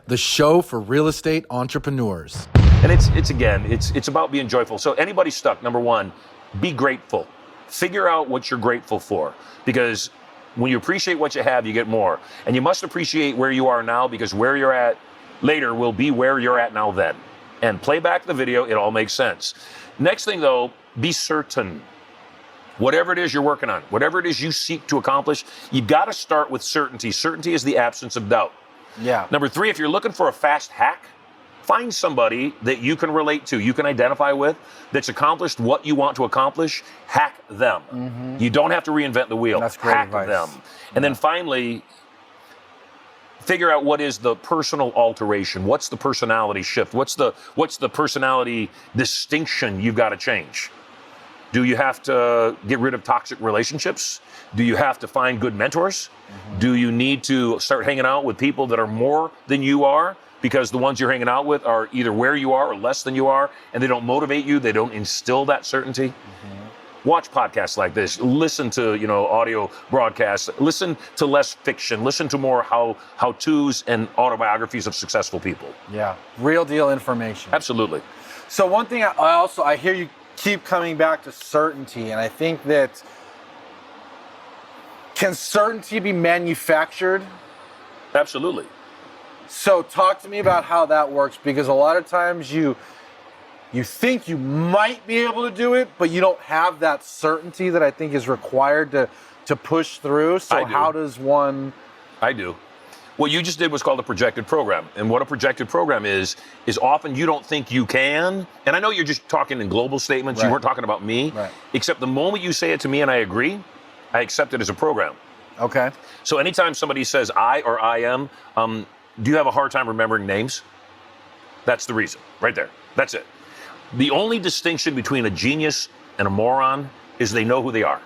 the show for real estate entrepreneurs. And it's about being joyful. So anybody stuck, number one, be grateful. Figure out what you're grateful for, because when you appreciate what you have, you get more. And you must appreciate where you are now, because where you're at later will be where you're at now then. And play back the video, it all makes sense. Next thing though, be certain. Whatever it is you're working on, whatever it is you seek to accomplish, you got to start with certainty. Certainty is the absence of doubt. Yeah. Number three, if you're looking for a fast hack, find somebody that you can relate to, you can identify with, that's accomplished what you want to accomplish. Hack them. Mm-hmm. You don't have to reinvent the wheel. That's great hack advice. them. And then finally, figure out what is the personal alteration. What's the personality shift? What's the personality distinction you've got to change? Do you have to get rid of toxic relationships? Do you have to find good mentors? Mm-hmm. Do you need to start hanging out with people that are more than you are? Because the ones you're hanging out with are either where you are or less than you are, and they don't motivate you, they don't instill that certainty. Mm-hmm. Watch podcasts like this, listen to, audio broadcasts, listen to less fiction, listen to more how-tos and autobiographies of successful people. Yeah, real deal information. Absolutely. So one thing I hear you keep coming back to certainty, and I think that, can certainty be manufactured? Absolutely. So talk to me about how that works, because a lot of times you think you might be able to do it, but you don't have that certainty that I think is required to push through. So how does one? I do. What you just did was called a projected program. And what a projected program is often you don't think you can. And I know you're just talking in global statements. Right. You weren't talking about me. Right. Except the moment you say it to me and I agree, I accept it as a program. Okay. So anytime somebody says I or I am, do you have a hard time remembering names? That's the reason, right there. That's it. The only distinction between a genius and a moron is they know who they are.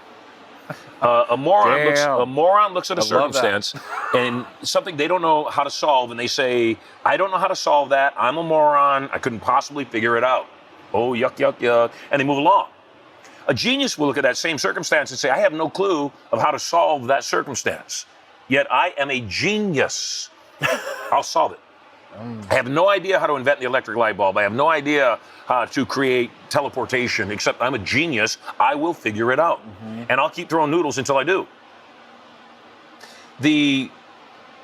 A moron looks at a circumstance and something they don't know how to solve, and they say, I don't know how to solve that. I'm a moron. I couldn't possibly figure it out. Oh, yuck, yuck, yuck. And they move along. A genius will look at that same circumstance and say, I have no clue of how to solve that circumstance. Yet I am a genius. I'll solve it. I have no idea how to invent the electric light bulb. I have no idea how to create teleportation, except I'm a genius. I will figure it out. Mm-hmm. And I'll keep throwing noodles until I do. The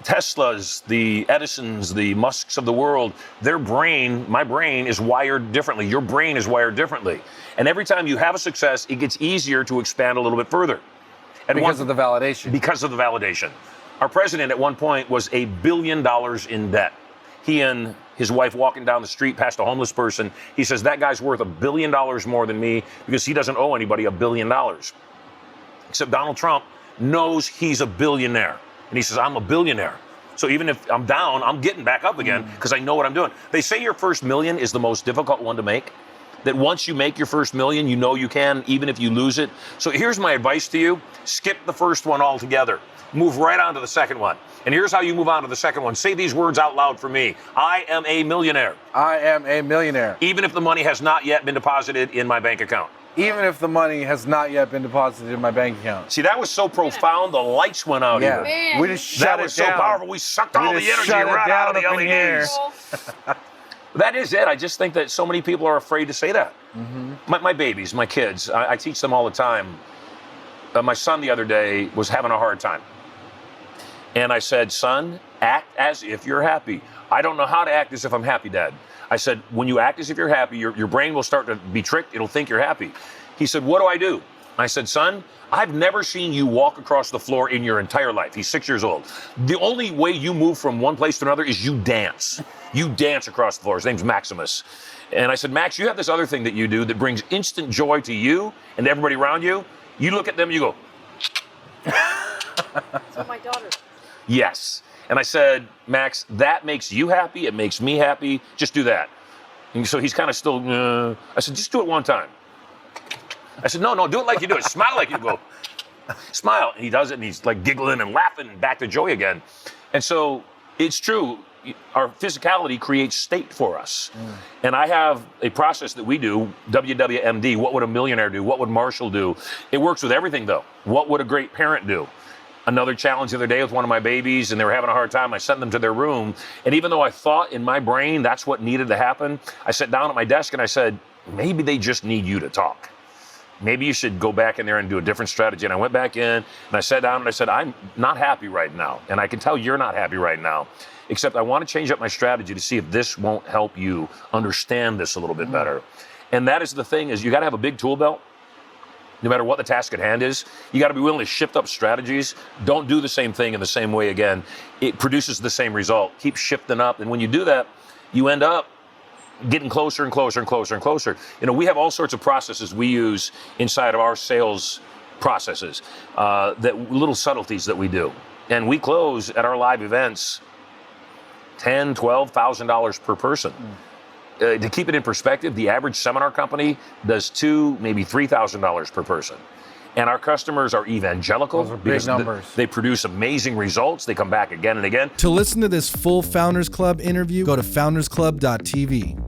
Teslas, the Edisons, the Musks of the world, their brain, my brain is wired differently. Your brain is wired differently. And every time you have a success, it gets easier to expand a little bit further. And because of the validation. Because of the validation. Our president at one point was $1 billion in debt. He and his wife walking down the street past a homeless person. He says, that guy's worth $1 billion more than me because he doesn't owe anybody $1 billion. Except Donald Trump knows he's a billionaire. And he says, I'm a billionaire. So even if I'm down, I'm getting back up again because I know what I'm doing. They say your first million is the most difficult one to make. That once you make your first million, you know you can, even if you lose it. So here's my advice to you. Skip the first one altogether. Move right on to the second one. And here's how you move on to the second one. Say these words out loud for me. I am a millionaire. I am a millionaire. Even if the money has not yet been deposited in my bank account. Even if the money has not yet been deposited in my bank account. See, that was so profound, the lights went out here. Man. We just shut it down. That was so powerful, we sucked all the energy right out of the LEDs. That is it. I just think that so many people are afraid to say that. Mm-hmm. My babies, my kids, I teach them all the time. My son the other day was having a hard time. And I said, son, act as if you're happy. I don't know how to act as if I'm happy, Dad. I said, when you act as if you're happy, your brain will start to be tricked. It'll think you're happy. He said, what do I do? I said, son, I've never seen you walk across the floor in your entire life. He's 6 years old. The only way you move from one place to another is you dance. You dance across the floor. His name's Maximus. And I said, Max, you have this other thing that you do that brings instant joy to you and to everybody around you. You look at them, you go. So my daughter. Yes. And I said, Max, that makes you happy. It makes me happy. Just do that. And so he's kind of still, I said, just do it one time. I said, no, do it like you do it. Smile like you go. Smile. And he does it, and he's like giggling and laughing and back to joy again. And so it's true. Our physicality creates state for us. And I have a process that we do, WWMD. What would a millionaire do? What would Marshall do? It works with everything, though. What would a great parent do? another challenge the other day with one of my babies, and they were having a hard time. I sent them to their room. And even though I thought in my brain that's what needed to happen, I sat down at my desk and I said, maybe they just need you to talk. Maybe you should go back in there and do a different strategy. And I went back in and I sat down and I said, I'm not happy right now. And I can tell you're not happy right now, except I want to change up my strategy to see if this won't help you understand this a little bit better. And that is the thing, is you got to have a big tool belt. No matter what the task at hand is, you got to be willing to shift up strategies. Don't do the same thing in the same way again. It produces the same result. Keep shifting up. And when you do that, you end up getting closer and closer and closer and closer. You know, we have all sorts of processes we use inside of our sales processes, that little subtleties that we do. And we close at our live events $10,000, $12,000 per person. To keep it in perspective, the average seminar company does $2,000, maybe $3,000 per person. And our customers are evangelical. Those are big because numbers. They produce amazing results. They come back again and again. To listen to this full Founders Club interview, go to foundersclub.tv.